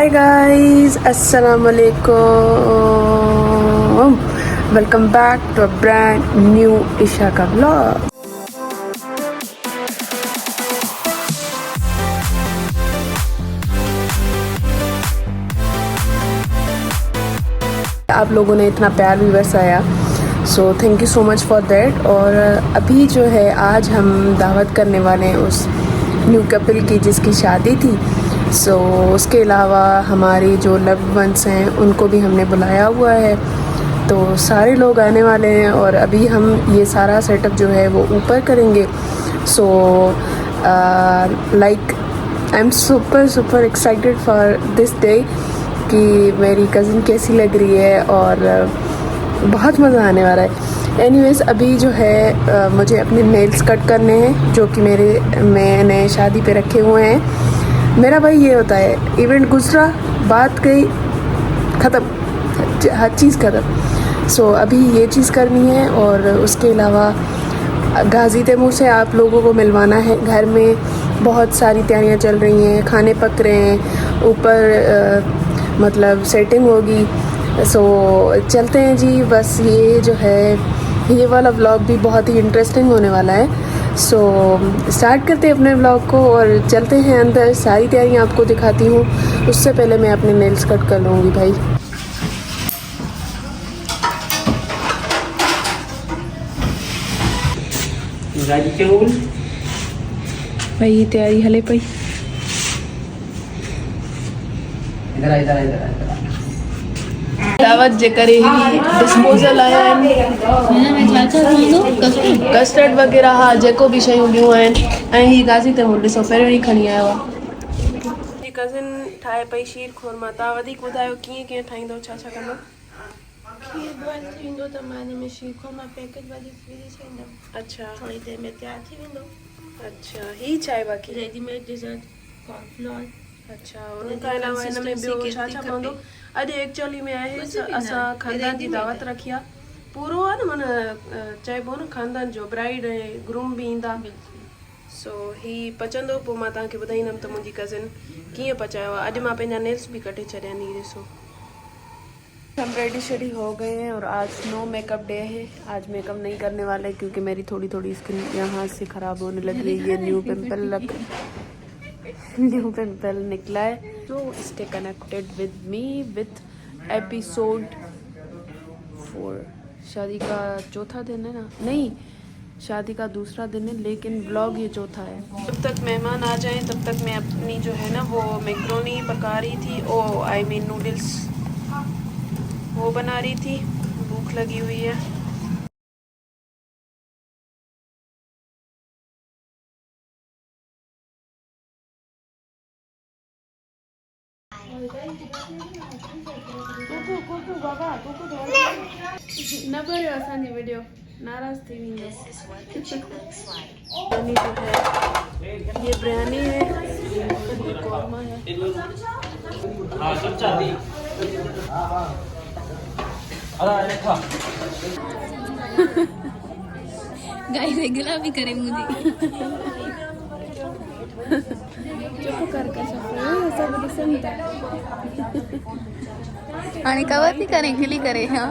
हाय guys, अस्सलाम वालेकुम। Welcome back to a brand new Isha का व्लॉग। आप लोगों ने इतना प्यार भी बरसाया, so thank you so much for that. और अभी जो है आज हम दावत करने वाले हैं उस न्यू कपल की जिसकी शादी थी। सो उसके अलावा हमारे जो लव्ड वंस हैं उनको भी हमने बुलाया हुआ है, तो सारे लोग आने वाले हैं और अभी हम ये सारा सेटअप जो है वो ऊपर करेंगे। So like I am super excited for this day कि मेरी कज़िन कैसी लग रही है और बहुत मज़ा आने वाला है। एनीवेज़ अभी जो है मुझे अपने नेल्स कट करने हैं जो कि मैंने शादी पे रखे हुए हैं। मेरा भाई ये होता है, इवेंट गुजरा, बात गई, ख़त्म, हर चीज़ ख़त्म। सो अभी ये चीज़ करनी है और उसके अलावा गाज़ी तैमूर से आप लोगों को मिलवाना है। घर में बहुत सारी तैयारियां चल रही हैं, खाने पक रहे हैं, ऊपर मतलब सेटिंग होगी। सो चलते हैं जी। बस ये जो है ये वाला व्लॉग भी बहुत ही इंटरेस्टिंग होने वाला है। सो स्टार्ट करते हैं अपने व्लॉग को और चलते हैं अंदर। सारी तैयारियां आपको दिखाती हूँ, उससे पहले मैं अपने नेल्स कट कर लूँगी भाई। भाई ये तैयारी हले पई। दावत जे करे ही डिस्पोजल आया आहिनि, कस्टर्ड वग़ैरह, हा जेको बि शयूं ॿियूं आहिनि। ऐं ही गाज़ी तैमूर ॾिसो पहिरियों ई खणी आयो आहे। मुंहिंजी कज़िन ठाहे पई शीर खुरमा। तव्हां वधीक ॿुधायो कीअं ठाहींदो, छा कंदो? खीर बॉइल थींदो त मां हिन में शीर खुरमा पैकेट वारी विझी छॾींदमि। अच्छा, थोरी देरि में तयारु थी वेंदो। अच्छा, ही छा आहे बाक़ी? Readymade dessert cornflour. अच्छा, उन खां अलावा हिन में ॿियो छा पवंदो? अॼु एक्चुअली में आहे असां खानदान जी दावत रखी आहे। पूरो आहे न, माना चइबो न खानदान जो, ब्राइड ऐं ग्रूम बि ईंदा। सो ही पचंदो पोइ मां तव्हांखे ॿुधाईंदमि त मुंहिंजी कज़िन कीअं पचायो आहे। अॼु मां पंहिंजा नेल्स भी कटे छॾिया आहिनि, ॾिसो। हम रेडी शेडी हो गए हैं और आज नो मेकअप डे है। आज मेकअप नहीं करने वाले क्योंकि मेरी थोड़ी स्किन यहाँ से ख़राब होने लग रही है। न्यू पिंपल निकला है। तो stay connected with me with episode 4। शादी का चौथा दिन है ना? नहीं, शादी का दूसरा दिन है, लेकिन व्लॉग ये चौथा है। जब तक मेहमान आ जाएं तब तक मैं अपनी जो है ना वो मैक्रोनी पका रही थी, आई मीन नूडल्स वो बना रही थी। भूख लगी हुई है। न भरियो असांजी वीडियो, नाराज़ थी वेंदो। बिरयानी जो है, ये बिरयानी है, ये कौरमा है। गाइस गिला भी करे मुझे। चुप कर सब ॾिसनि था। हाणे कवर थी करे गिली करे। हाँ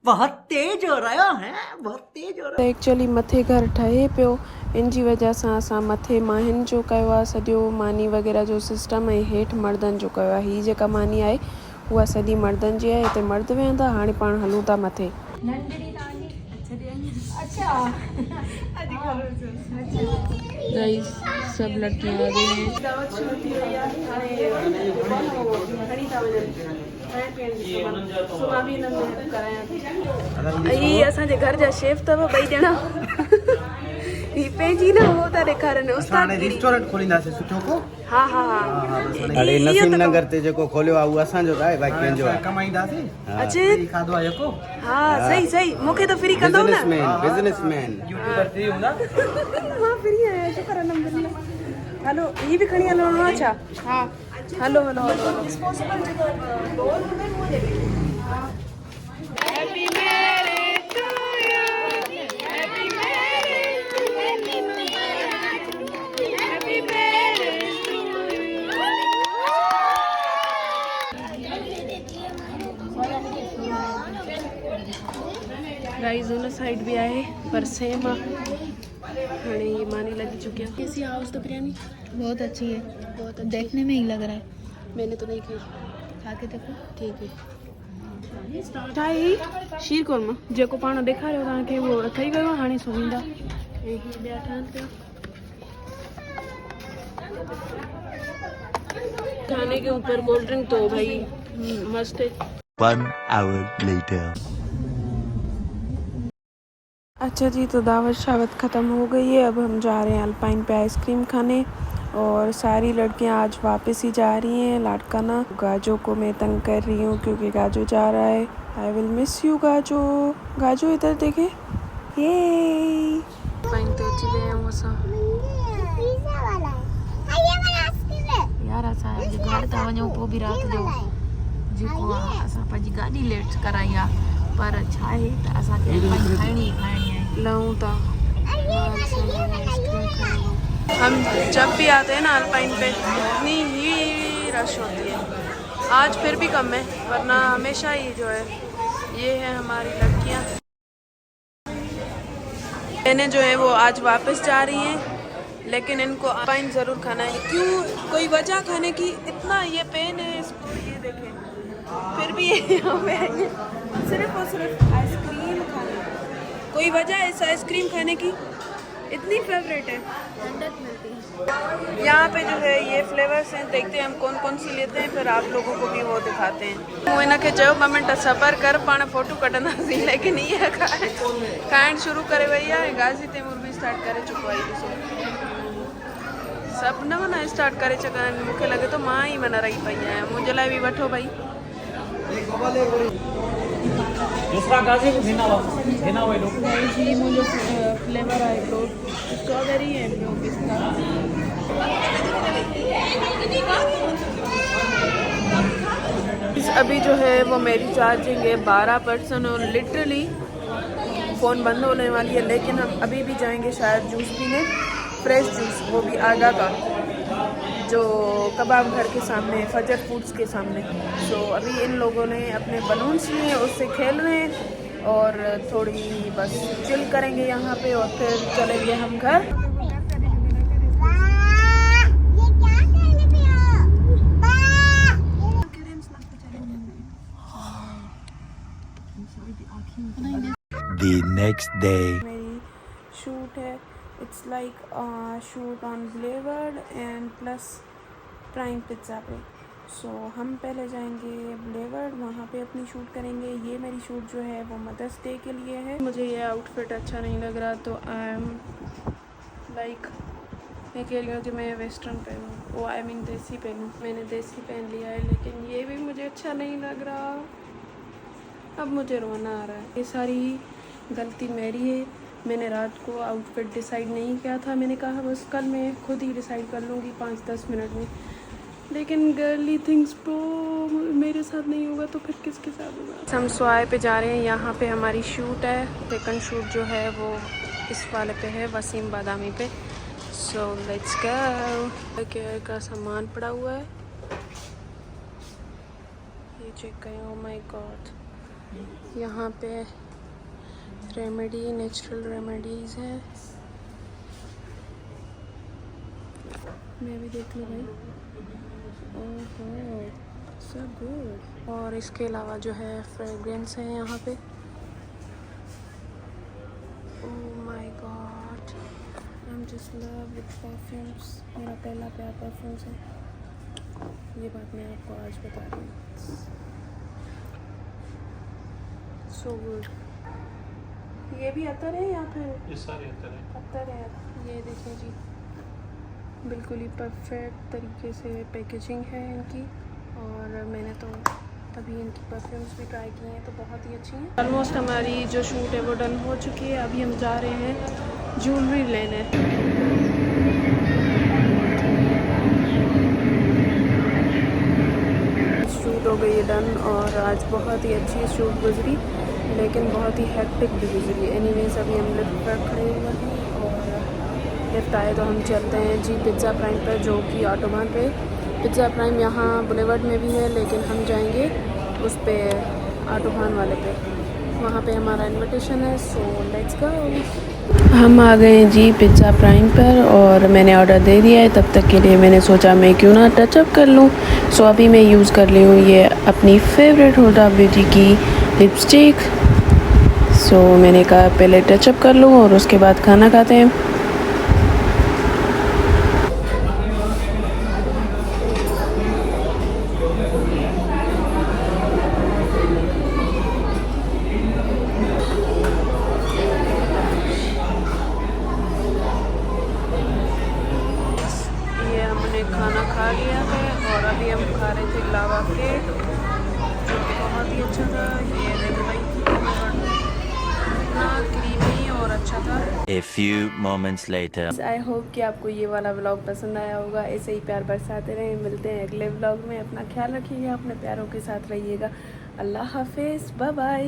बहुत तेज हो रहा है, बहुत तेज हो रहा है। एक्चुअली मथे घर ठहे पियो, इन जी वजह सां असां मथे माहिन जो कयो आहे सॼो मानी वग़ैरह जो सिस्टम, ऐं हेठि मर्दनि जो कयो आहे। हीअ जेका मानी आहे उहा सॼी मर्दनि जी आहे। हिते मर्द वेहंदा, हाणे पाण हलूं था मथे। गाइस सब लड़कियां आ गई हैं। दावत शुरू थी वई आहे। हाणे खणी था वञनि खाइण पीअण जी सामान। सो मां बि हिन में हेल्प करायां थी। हीअ असांजे घर जा शेफ अथव ॿई ॼणा। ही पंहिंजी न हो था ॾेखारनि उस्ताद रेस्टोरेंट खोलींदासीं सुठो को। हा हा हा। अरे नसीम नगर ते जेको खोलियो आहे उहो असांजो आहे, बाक़ी पंहिंजो आहे। कमाईंदासीं। अचे खाधो आहे को। हा सही मूंखे त फ्री कंदो न। बिजनेसमैन यूट्यूबर थी हूंदा। मां फ्री आहियां, शुक्र अल्हम्दुलिल्लाह। हलो ही बि खणी हलो न छा? हा हलो डिस्पोजेबल जेको बोल हूंदा आहिनि उहो जेके। Happy marriage to you, happy marriage, happy marriage, happy marriage to you. Guys दोनों साइड भी आए पर सेम हाँ ये मानी लगी चुकी है। कैसी हाउस तो बिरयानी बहुत अच्छी है, बहुत देखने में ही लग रहा है। मैंने तो नहीं खाई। खा के देखो। ठीक है ठाही शीर कोरमा जेको पाण ॾेखारियो तव्हांखे वो ठही वियो आहे। हाणे सुम्हींदा ऐं ही ॿिया ठहनि पिया। खाने के ऊपर कोल्ड ड्रिंक तो भाई मस्त है। 1 hour later. अच्छा जी तो दावत शावत ख़त्म हो गई है। अब हम जा रहे हैं अल्पाइन पे आइसक्रीम खाने और सारी लड़कियां आज वापस ही जा रही हैं लाडकाना। गाजो को मैं तंग कर रही हूँ क्योंकि गाजो जा रहा है। I will miss you Gajo. Gajo इधर देखे ये पाइन तो अची विया आहियूं असां। यार असां अॼु घर था वञूं पोइ बि राति जो जेको आहे असां पंहिंजी गाॾी लेट कराई आहे पर छा आहे त असांखे खाइणी आहे। लहूं था हम जब भी आते हैं ना अल्पाइन पे इतनी ही रश होती है। आज फिर भी कम है वरना हमेशा ही जो है। ये है हमारी लड़कियां। बहनें जो है वो आज वापस जा रही हैं लेकिन इनको अल्पाइन ज़रूर खाना है। क्यों कोई वजह खाने की? इतना ये पेन है इसको ये देखें फिर भी ये यहाँ पे है सिर्फ और सिर्फ आइसक्रीम खाना। कोई वजह है इस आइसक्रीम खाने की? इतनी फेवरेट है। ठंडक मिलती है यहाँ पे जो है ये फ्लेवर्स हैं। देखते हैं हम कौन कौन सी लेते हैं फिर आप लोगों को भी वो दिखाते हैं। वो इनके चयो ॿ मिंट सबर कर पाण फोटो कढंदासीं लेकिन ये खाइण शुरू करे वई आहे। गाज़ी तैमूर भी स्टार्ट करे चुको आहे। ॾिसो सभु न माना स्टार्ट करे चुका आहिनि। मूंखे लॻे थो मां ई माना रही पई आहियां। मुंहिंजे लाइ बि वठो भई। दूसरा गाजी देना हुए लोग जी मुझे फ्लेवर है ब्रो स्ट्रॉबेरी है ब्रो पिस्ता। अभी जो है वो मेरी चार्जिंग है 12% और लिटरली फ़ोन बंद होने वाली है लेकिन हम अभी भी जाएंगे शायद जूस पीने। फ्रेश जूस वो भी आगा का जो कबाब घर के सामने फजर फूड्स के सामने। सो अभी इन लोगों ने अपने बलून्स लिए उससे खेल रहे हैं और थोड़ी बस चिल करेंगे यहाँ पे और फिर चलेंगे हम घर। The next day. मेरी शूट है it's like shoot on boulevard and plus prime pizza पे। सो हम पहले जाएंगे ब्लेवर्ड वहाँ पे अपनी शूट करेंगे। ये मेरी शूट जो है वो मदर्स डे के लिए है। मुझे ये आउटफिट अच्छा नहीं लग रहा तो आई एम लाइक मैं कह रही हूँ कि मैं वेस्टर्न पहनूँ वो आई मीन देसी पहनूँ। मैंने देसी पहन लिया है लेकिन ये भी मुझे अच्छा नहीं लग रहा। अब मुझे रोना आ रहा है। ये सारी गलती मेरी है। मैंने रात को आउटफिट डिसाइड नहीं किया था। मैंने कहा बस कल मैं खुद ही डिसाइड कर लूँगी 5-10 मिनट में लेकिन गर्ली थिंग्स तो मेरे साथ नहीं होगा तो फिर किसके साथ होगा। हम स्वाय पे जा रहे हैं। यहाँ पे हमारी शूट है। सेकंड शूट जो है वो इस वाले पे है वसीम बादामी पे। So let's go. केयर का सामान पड़ा हुआ है ये चेक करें। ओह माय गॉड यहाँ पे रेमेडी नेचुरल रेमेडीज़ है। मैं भी देख लूँ भाई। ओह सो गुड। और इसके अलावा जो है फ्रेग्रेंस है यहाँ पे। Oh my God I am just love with perfumes. मेरा पहला प्यार परफ्यूम्स है। ये बात मैं आपको आज बता रही हूँ। So good. ये भी अतर है या फिर ये सारे अतर है। ये देखिए जी बिल्कुल ही परफेक्ट तरीके से पैकेजिंग है इनकी। और मैंने तो अभी इनकी परफ्यूम्स भी ट्राई की हैं तो बहुत ही अच्छी हैं। ऑलमोस्ट हमारी जो शूट है वो डन हो चुकी है। अभी हम जा रहे हैं ज्वेलरी लेने। शूट हो गई है डन और आज बहुत ही अच्छी शूट गुजरी लेकिन बहुत ही हेक्टिक भी गुजरी। एनीवेज अभी हम लिफ्ट पर खड़े हुए हैं और लिफ्ट आए तो हम चलते हैं जी पिज़्ज़ा प्राइम पर जो कि ऑटोबान पे। पिज़्ज़ा प्राइम यहाँ बुलेवर्ड में भी है लेकिन हम जाएंगे उस पे ऑटोबान वाले पे। वहाँ पे हमारा इनविटेशन है, सो लेट्स गो। हम आ गए हैं जी पिज़्ज़ा प्राइम पर और मैंने ऑर्डर दे दिया है। तब तक के लिए मैंने सोचा मैं क्यों ना टचअप कर लूँ। सो अभी मैं यूज़ कर ली हूँ ये अपनी फेवरेट हुडा ब्यूटी की लिपस्टिक। सो मैंने कहा पहले टचअप कर लूँ और उसके बाद खाना खाते हैं। ये हमने खाना खा लिया है और अभी हम खा रहे थे लावा केक, जो कि बहुत ही अच्छा था। ये रेगुलर इतना क्रीमी और अच्छा था। A few moments later. I hope कि आपको ये वाला व्लॉग पसंद आया होगा। ऐसे ही प्यार बरसाते रहें। मिलते हैं अगले व्लॉग में। अपना ख्याल रखिएगा, अपने प्यारों के साथ रहिएगा। अल्लाह हाफिज़, बाय बाय।